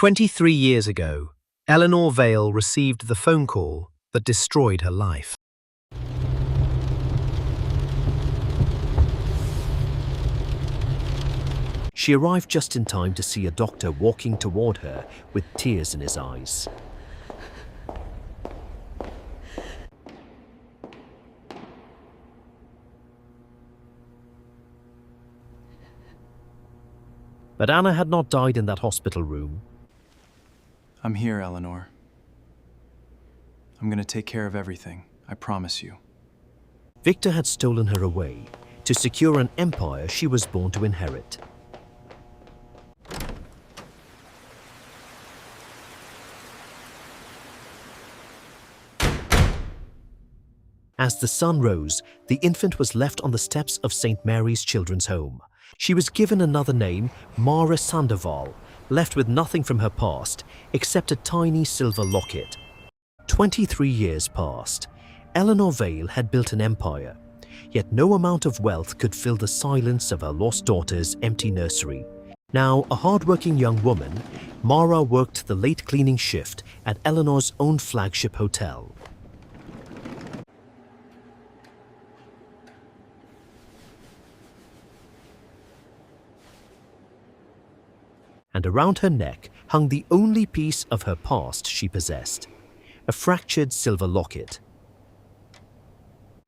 23 years ago, Eleanor Vale received the phone call that destroyed her life. She arrived just in time to see a doctor walking toward her with tears in his eyes. But Anna had not died in that hospital room. I'm here, Eleanor. I'm gonna take care of everything, I promise you. Victor had stolen her away to secure an empire she was born to inherit. As the sun rose, the infant was left on the steps of St. Mary's Children's Home. She was given another name, Mara Sandoval, left with nothing from her past except a tiny silver locket. 23 years passed. Eleanor Vale had built an empire, yet no amount of wealth could fill the silence of her lost daughter's empty nursery. Now, a hard-working young woman, Mara worked the late cleaning shift at Eleanor's own flagship hotel. And around her neck hung the only piece of her past she possessed, a fractured silver locket.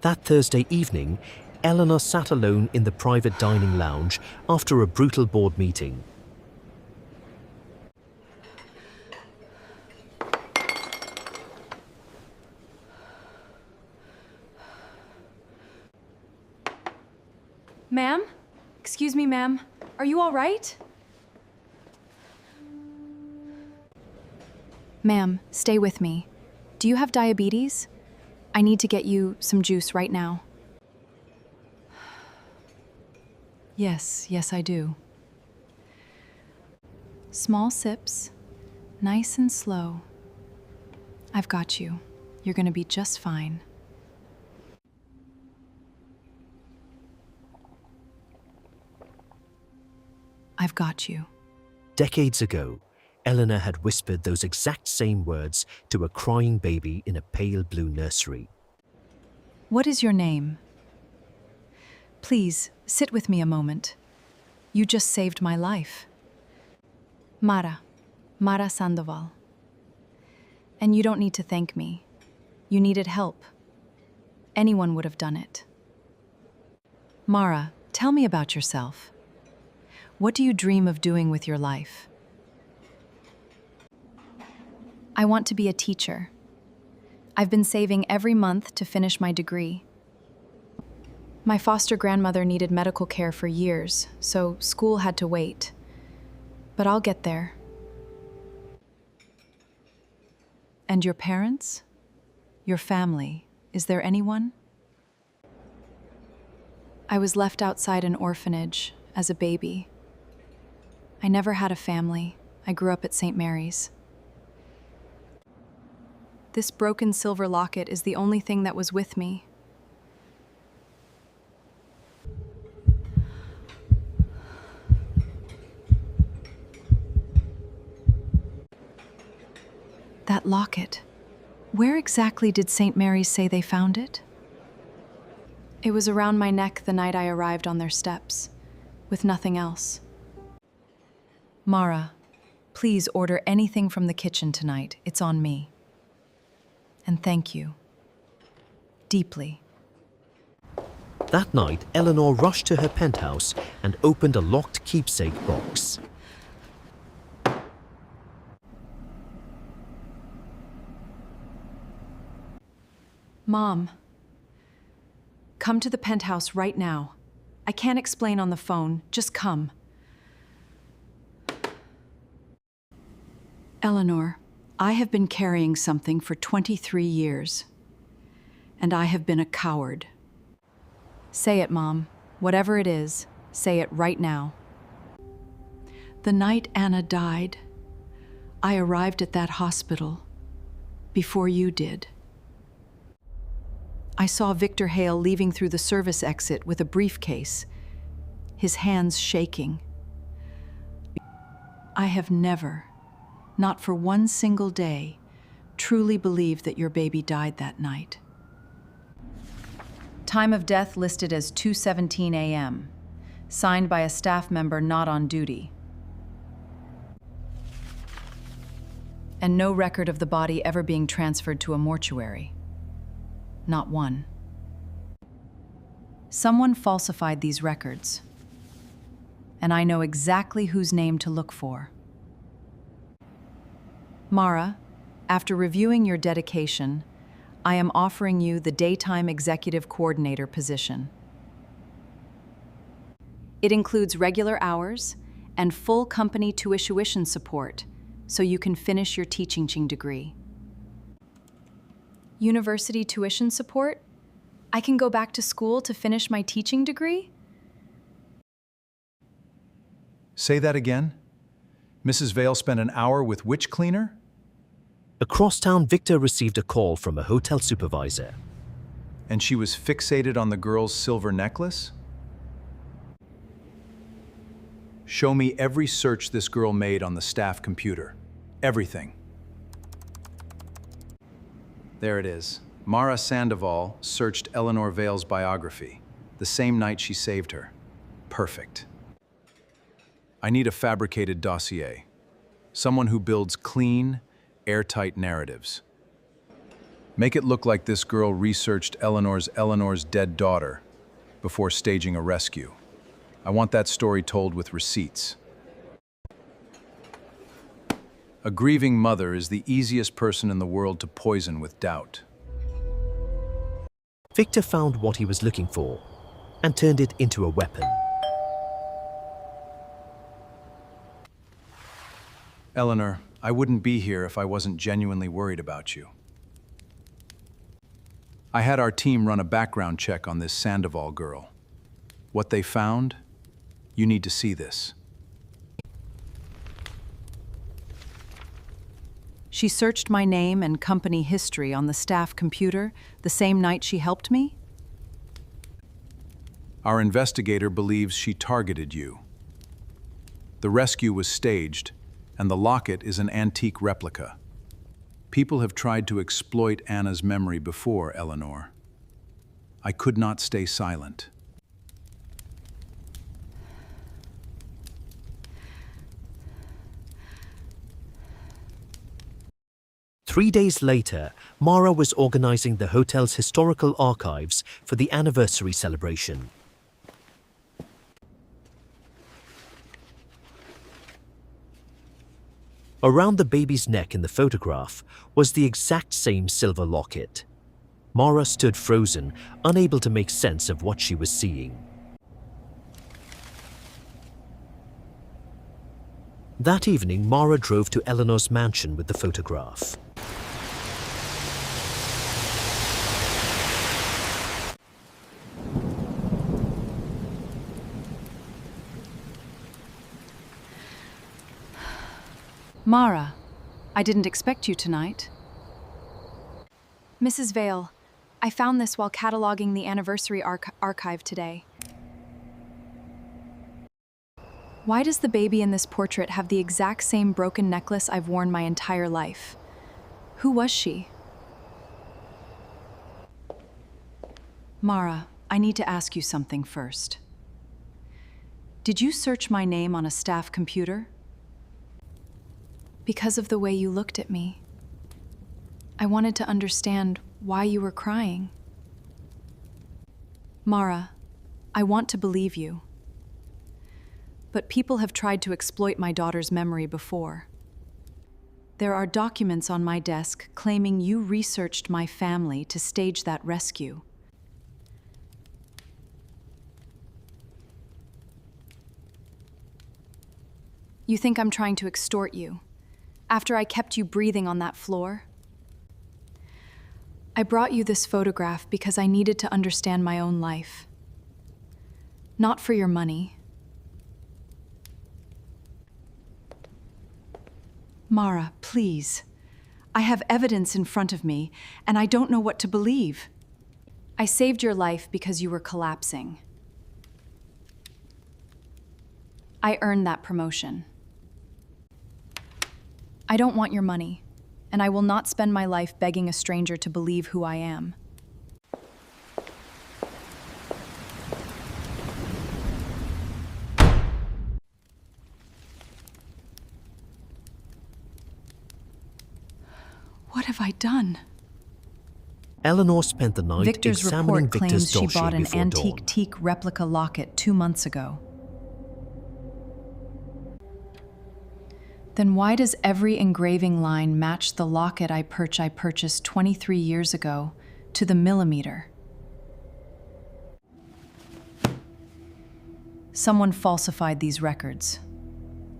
That Thursday evening, Eleanor sat alone in the private dining lounge after a brutal board meeting. Ma'am? Excuse me, ma'am. Are you all right? Ma'am, stay with me. Do you have diabetes? I need to get you some juice right now. Yes, I do. Small sips, nice and slow. I've got you. You're gonna be just fine. I've got you. Decades ago, Eleanor had whispered those exact same words to a crying baby in a pale blue nursery. What is your name? Please, sit with me a moment. You just saved my life. Mara Sandoval. And you don't need to thank me. You needed help. Anyone would have done it. Mara, tell me about yourself. What do you dream of doing with your life? I want to be a teacher. I've been saving every month to finish my degree. My foster grandmother needed medical care for years, so school had to wait. But I'll get there. And your parents? Your family? Is there anyone? I was left outside an orphanage as a baby. I never had a family. I grew up at St. Mary's. This broken silver locket is the only thing that was with me. That locket. Where exactly did St. Mary's say they found it? It was around my neck the night I arrived on their steps, with nothing else. Mara, please order anything from the kitchen tonight. It's on me. And thank you. Deeply. That night, Eleanor rushed to her penthouse and opened a locked keepsake box. Mom, come to the penthouse right now. I can't explain on the phone. Just come. Eleanor, I have been carrying something for 23 years, and I have been a coward. Say it, Mom. Whatever it is, say it right now. The night Anna died, I arrived at that hospital before you did. I saw Victor Hale leaving through the service exit with a briefcase, his hands shaking. I have never not for one single day, truly believed that your baby died that night. Time of death listed as 2:17 a.m., signed by a staff member not on duty. And no record of the body ever being transferred to a mortuary. Not one. Someone falsified these records, and I know exactly whose name to look for. Mara, after reviewing your dedication, I am offering you the daytime executive coordinator position. It includes regular hours and full company tuition support, so you can finish your teaching degree. University tuition support? I can go back to school to finish my teaching degree? Say that again? Mrs. Vale spent an hour with which cleaner? Across town, Victor received a call from a hotel supervisor. And she was fixated on the girl's silver necklace? Show me every search this girl made on the staff computer. Everything. There it is. Mara Sandoval searched Eleanor Vale's biography, the same night she saved her. Perfect. I need a fabricated dossier. Someone who builds clean, airtight narratives. Make it look like this girl researched Eleanor's dead daughter before staging a rescue. I want that story told with receipts. A grieving mother is the easiest person in the world to poison with doubt. Victor found what he was looking for and turned it into a weapon. Eleanor, I wouldn't be here if I wasn't genuinely worried about you. I had our team run a background check on this Sandoval girl. What they found? You need to see this. She searched my name and company history on the staff computer the same night she helped me? Our investigator believes she targeted you. The rescue was staged, and the locket is an antique replica. People have tried to exploit Anna's memory before, Eleanor. I could not stay silent. Three days later, Mara was organizing the hotel's historical archives for the anniversary celebration. Around the baby's neck in the photograph was the exact same silver locket. Mara stood frozen, unable to make sense of what she was seeing. That evening, Mara drove to Eleanor's mansion with the photograph. Mara, I didn't expect you tonight. Mrs. Vale, I found this while cataloging the anniversary archive today. Why does the baby in this portrait have the exact same broken necklace I've worn my entire life? Who was she? Mara, I need to ask you something first. Did you search my name on a staff computer? Because of the way you looked at me. I wanted to understand why you were crying. Mara, I want to believe you. But people have tried to exploit my daughter's memory before. There are documents on my desk claiming you researched my family to stage that rescue. You think I'm trying to extort you, after I kept you breathing on that floor? I brought you this photograph because I needed to understand my own life. Not for your money. Mara, please. I have evidence in front of me, and I don't know what to believe. I saved your life because you were collapsing. I earned that promotion. I don't want your money, and I will not spend my life begging a stranger to believe who I am. What have I done? Eleanor spent the night Victor's examining report Victor's claims she dossier bought an before antique dawn. teak replica locket 2 months ago. Then why does every engraving line match the locket I purchased 23 years ago to the millimeter? Someone falsified these records,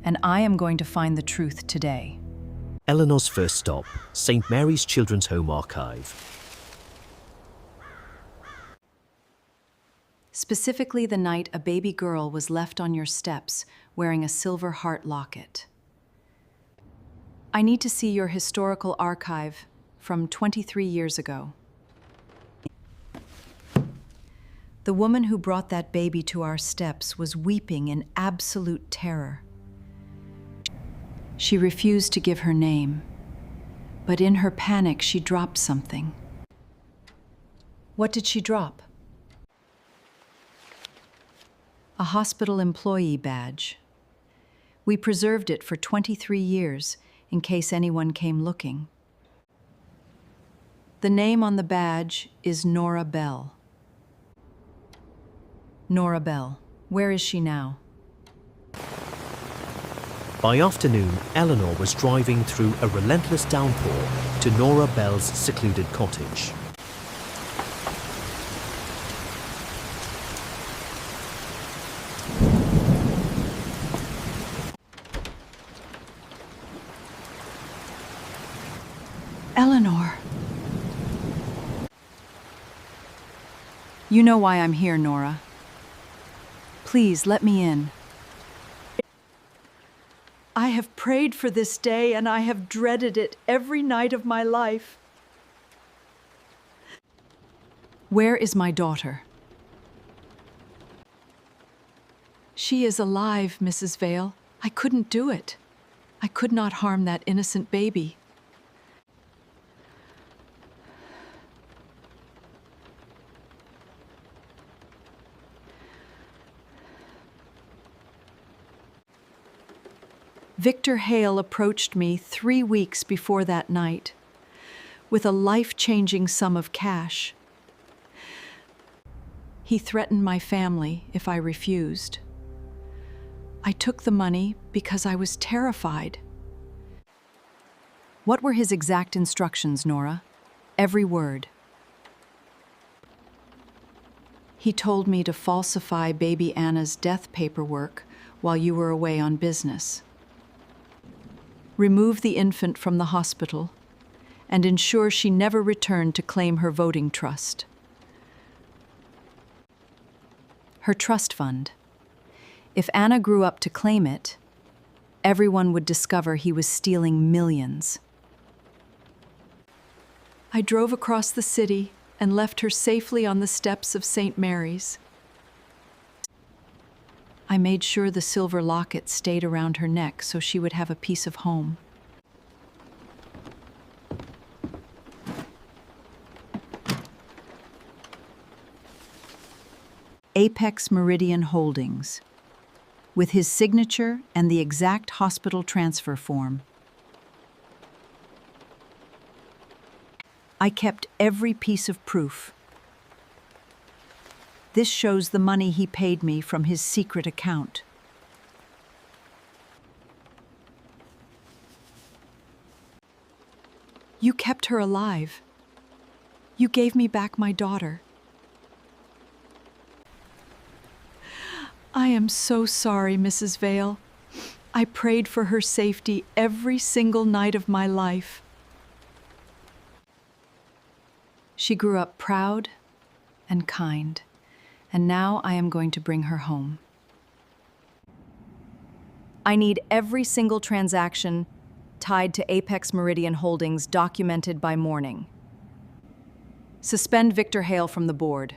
and I am going to find the truth today. Eleanor's first stop, St. Mary's Children's Home Archive. Specifically the night a baby girl was left on your steps wearing a silver heart locket. I need to see your historical archive from 23 years ago. The woman who brought that baby to our steps was weeping in absolute terror. She refused to give her name, but in her panic she dropped something. What did she drop? A hospital employee badge. We preserved it for 23 years in case anyone came looking. The name on the badge is Nora Bell. Nora Bell, where is she now? By afternoon, Eleanor was driving through a relentless downpour to Nora Bell's secluded cottage. Eleanor. You know why I'm here, Nora. Please, let me in. I have prayed for this day and I have dreaded it every night of my life. Where is my daughter? She is alive, Mrs. Vale. I couldn't do it. I could not harm that innocent baby. Victor Hale approached me 3 weeks before that night with a life-changing sum of cash. He threatened my family if I refused. I took the money because I was terrified. What were his exact instructions, Nora? Every word. He told me to falsify baby Anna's death paperwork while you were away on business. Remove the infant from the hospital, and ensure she never returned to claim her voting trust. Her trust fund. If Anna grew up to claim it, everyone would discover he was stealing millions. I drove across the city and left her safely on the steps of St. Mary's. I made sure the silver locket stayed around her neck so she would have a piece of home. Apex Meridian Holdings, with his signature and the exact hospital transfer form. I kept every piece of proof. This shows the money he paid me from his secret account. You kept her alive. You gave me back my daughter. I am so sorry, Mrs. Vale. I prayed for her safety every single night of my life. She grew up proud and kind, and now I am going to bring her home. I need every single transaction tied to Apex Meridian Holdings documented by morning. Suspend Victor Hale from the board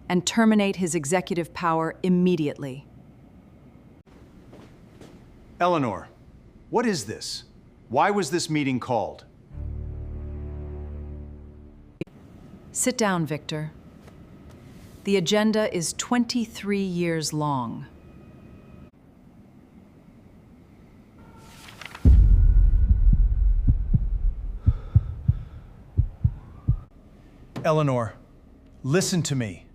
and terminate his executive power immediately. Eleanor, what is this? Why was this meeting called? Sit down, Victor. The agenda is 23 years long. Eleanor, listen to me.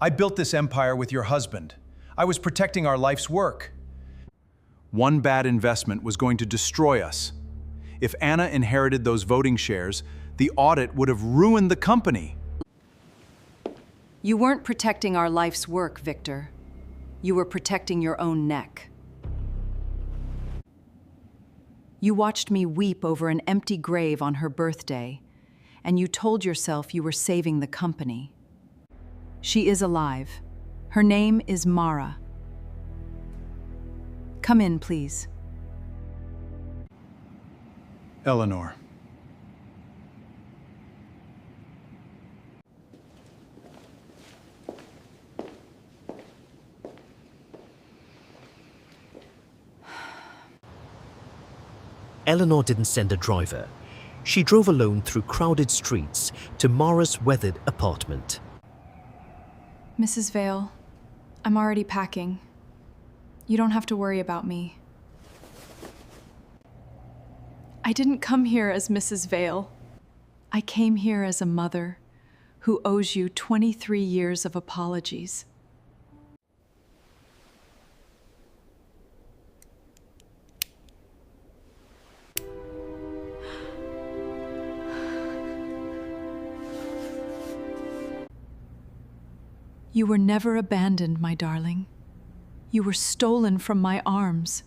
I built this empire with your husband. I was protecting our life's work. One bad investment was going to destroy us. If Anna inherited those voting shares, the audit would have ruined the company. You weren't protecting our life's work, Victor. You were protecting your own neck. You watched me weep over an empty grave on her birthday, and you told yourself you were saving the company. She is alive. Her name is Mara. Come in, please. Eleanor. Eleanor didn't send a driver. She drove alone through crowded streets to Mara's weathered apartment. Mrs. Vale, I'm already packing. You don't have to worry about me. I didn't come here as Mrs. Vale. I came here as a mother who owes you 23 years of apologies. You were never abandoned, my darling. You were stolen from my arms.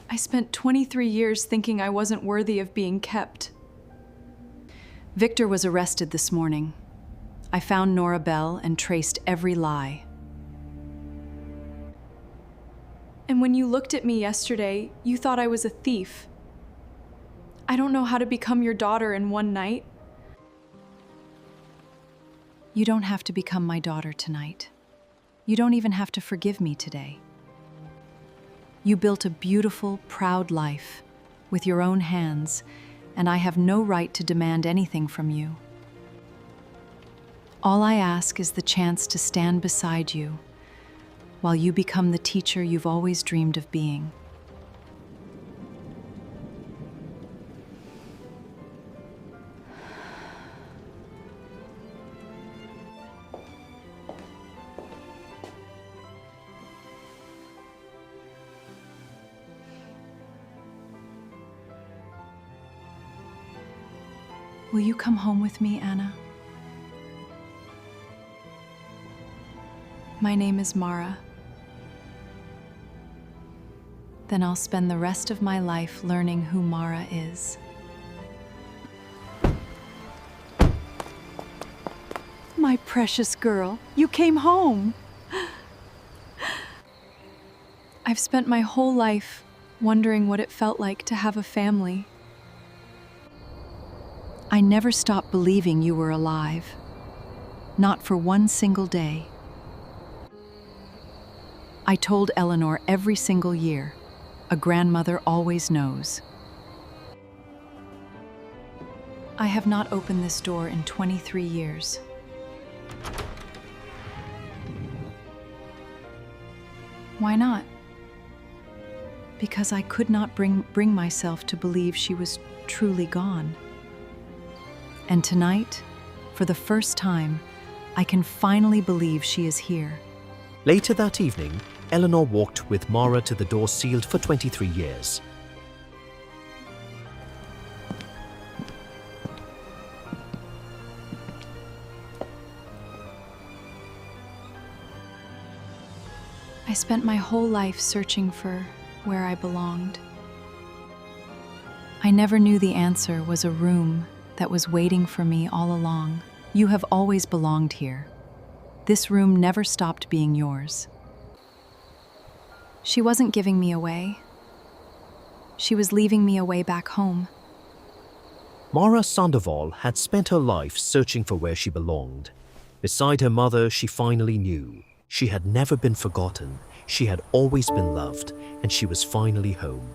I spent 23 years thinking I wasn't worthy of being kept. Victor was arrested this morning. I found Nora Bell and traced every lie. And when you looked at me yesterday, you thought I was a thief. I don't know how to become your daughter in one night. You don't have to become my daughter tonight. You don't even have to forgive me today. You built a beautiful, proud life with your own hands, and I have no right to demand anything from you. All I ask is the chance to stand beside you while you become the teacher you've always dreamed of being. Will you come home with me, Anna? My name is Mara. Then I'll spend the rest of my life learning who Mara is. My precious girl, you came home. I've spent my whole life wondering what it felt like to have a family. I never stopped believing you were alive. Not for one single day. I told Eleanor every single year, a grandmother always knows. I have not opened this door in 23 years. Why not? Because I could not bring myself to believe she was truly gone. And tonight, for the first time, I can finally believe she is here. Later that evening, Eleanor walked with Mara to the door sealed for 23 years. I spent my whole life searching for where I belonged. I never knew the answer was a room that was waiting for me all along. You have always belonged here. This room never stopped being yours. She wasn't giving me away. She was leaving me away back home. Mara Sandoval had spent her life searching for where she belonged. Beside her mother, she finally knew. She had never been forgotten. She had always been loved, and she was finally home.